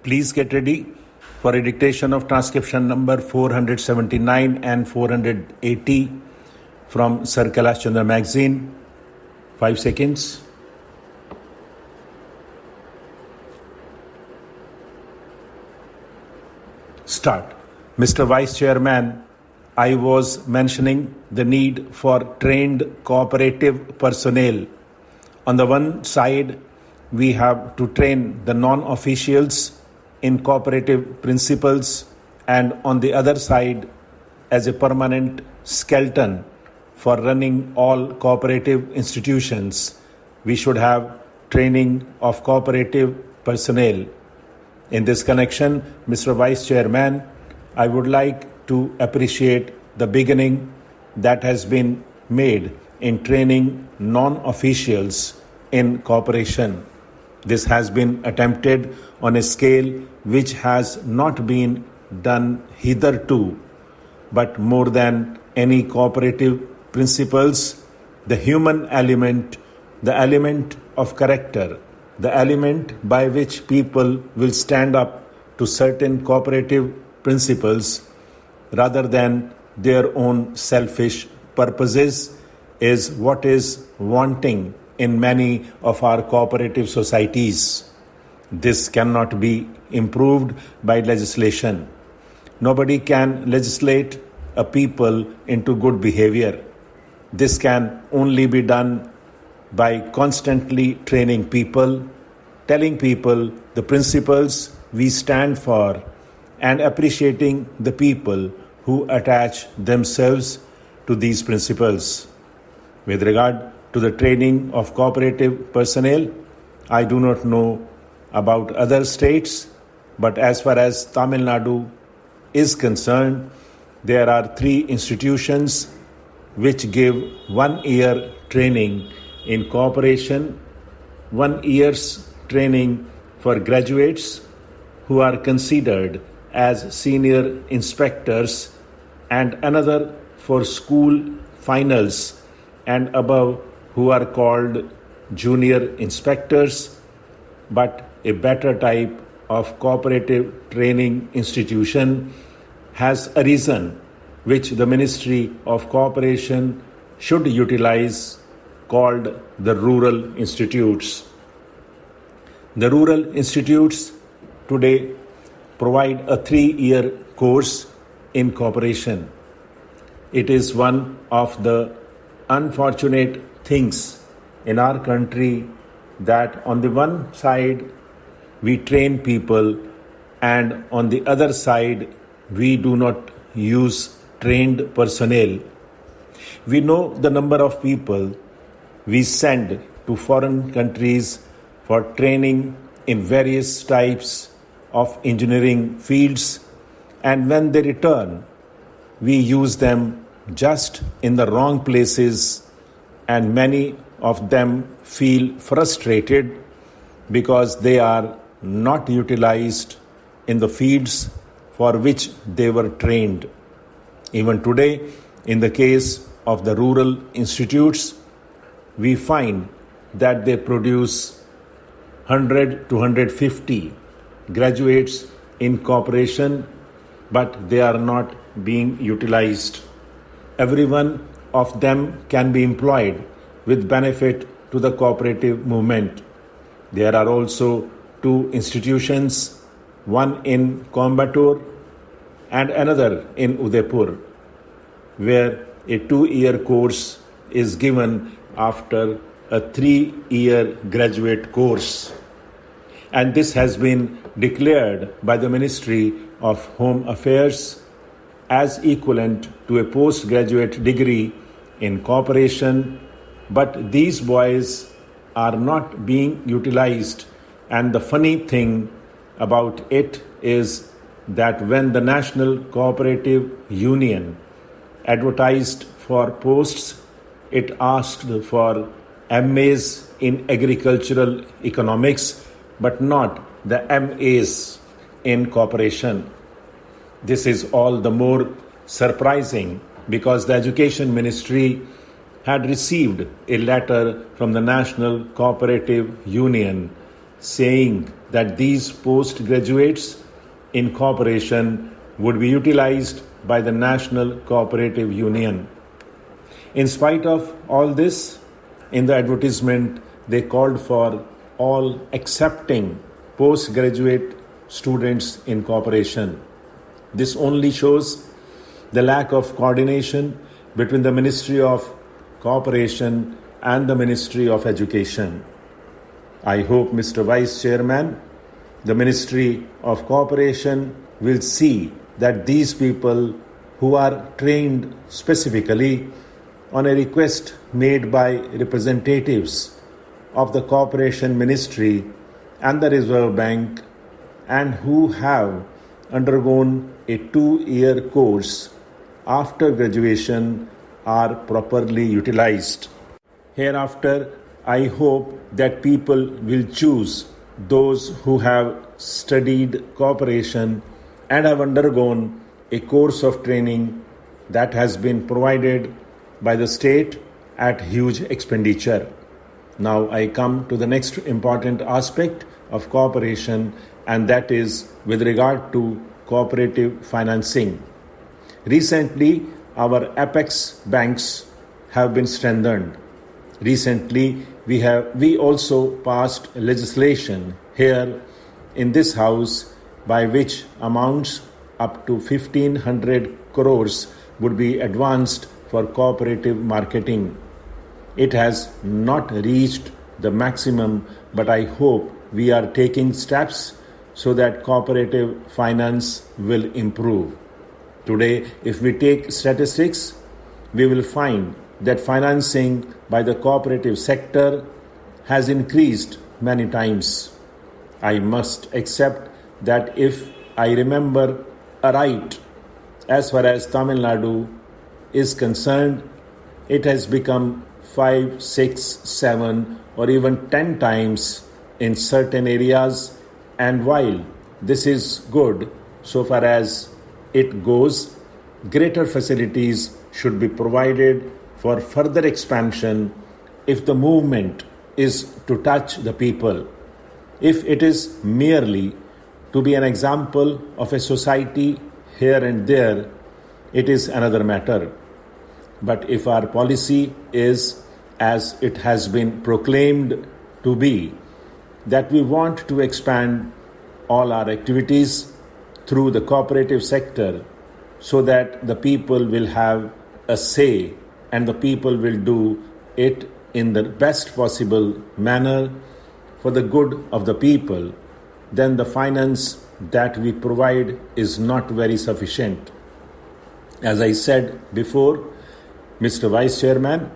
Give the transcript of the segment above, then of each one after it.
Please get ready for a dictation of transcription number 479 and 480 from Sir Kailash Chandra magazine. 5 seconds. Start. Mr. Vice Chairman, I was mentioning the need for trained cooperative personnel. On the one side, we have to train the non-officials in cooperative principles, and on the other side, as a permanent skeleton for running all cooperative institutions, we should have training of cooperative personnel. In this connection, Mr. Vice Chairman, I would like to appreciate the beginning that has been made in training non-officials in cooperation. This has been attempted on a scale which has not been done hitherto, but more than any cooperative principles, the human element, the element of character, the element by which people will stand up to certain cooperative principles rather than their own selfish purposes is what is wanting in many of our cooperative societies. This cannot be improved by legislation. Nobody can legislate a people into good behavior. This can only be done by constantly training people, telling people the principles we stand for, and appreciating the people who attach themselves to these principles. With regard to the training of cooperative personnel, I do not know about other states, but as far as Tamil Nadu is concerned, there are 3 institutions which give 1 year training in cooperation, 1 year's training for graduates who are considered as senior inspectors, and another for school finals and above who are called junior inspectors, but a better type of cooperative training institution has arisen which the Ministry of Cooperation should utilize, called the Rural Institutes. The Rural Institutes today provide a 3-year course in cooperation. It is one of the unfortunate things in our country that on the one side we train people and on the other side we do not use trained personnel. We know the number of people we send to foreign countries for training in various types of engineering fields, and when they return, we use them just in the wrong places, and many of them feel frustrated because they are not utilized in the fields for which they were trained. Even today, in the case of the rural institutes, we find that they produce 100 to 150 graduates in cooperation, but they are not being utilized. Every one of them can be employed with benefit to the cooperative movement. There are also 2 institutions, one in Coimbatore and another in Udaipur, where a 2-year course is given after a 3-year graduate course. And this has been declared by the Ministry of Home Affairs as equivalent to a postgraduate degree in cooperation, but these boys are not being utilized. And the funny thing about it is that when the National Cooperative Union advertised for posts, it asked for MAs in agricultural economics, but not the MAs in cooperation. This is all the more surprising because the Education Ministry had received a letter from the National Cooperative Union saying that these postgraduates in cooperation would be utilized by the National Cooperative Union. In spite of all this, in the advertisement, they called for all accepting postgraduate students in cooperation. This only shows the lack of coordination between the Ministry of Cooperation and the Ministry of Education. I hope, Mr. Vice Chairman, the Ministry of Cooperation will see that these people who are trained specifically on a request made by representatives of the Cooperation Ministry and the Reserve Bank and who have undergone a 2-year course after graduation are properly utilized. Hereafter, I hope that people will choose those who have studied cooperation and have undergone a course of training that has been provided by the state at huge expenditure. Now I come to the next important aspect of cooperation, and that is with regard to cooperative financing. Recently, our apex banks have been strengthened. Recently, we also passed legislation here in this house by which amounts up to 1,500 crores would be advanced for cooperative marketing. It has not reached the maximum, but I hope we are taking steps so that cooperative finance will improve. Today, if we take statistics, we will find that financing by the cooperative sector has increased many times. I must accept that if I remember aright, as far as Tamil Nadu is concerned, it has become 5, 6, 7 or even 10 times in certain areas, and while this is good so far as it goes, greater facilities should be provided for further expansion if the movement is to touch the people. If it is merely to be an example of a society here and there, it is another matter. But if our policy is, as it has been proclaimed to be, that we want to expand all our activities through the cooperative sector so that the people will have a say and the people will do it in the best possible manner for the good of the people, then the finance that we provide is not very sufficient. As I said before, Mr. Vice Chairman,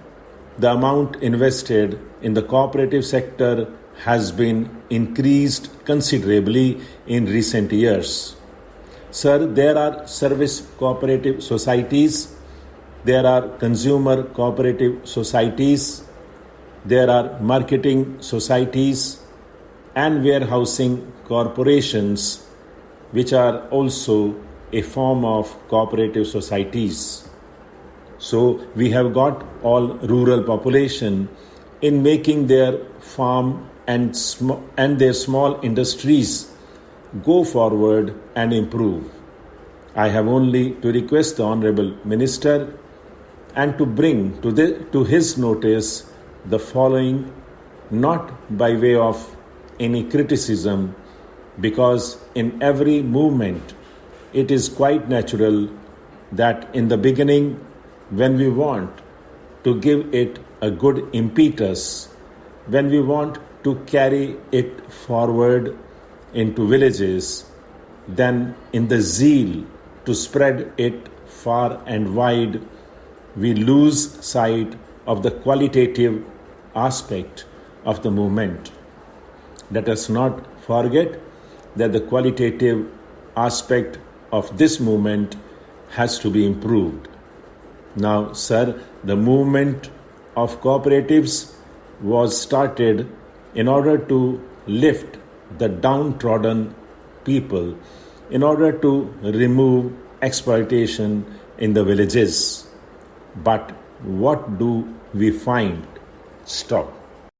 the amount invested in the cooperative sector has been increased considerably in recent years. Sir, there are service cooperative societies, there are consumer cooperative societies, there are marketing societies and warehousing corporations, which are also a form of cooperative societies. So we have got all rural population in making their farm and their small industries go forward and improve. I have only to request the Honorable Minister and to bring to his notice the following, not by way of any criticism, because in every movement it is quite natural that in the beginning, when we want to give it a good impetus, when we want to carry it forward into villages, then in the zeal to spread it far and wide, we lose sight of the qualitative aspect of the movement. Let us not forget that the qualitative aspect of this movement has to be improved. Now, sir, the movement of cooperatives was started in order to lift the downtrodden people, in order to remove exploitation in the villages. But what do we find? Stop.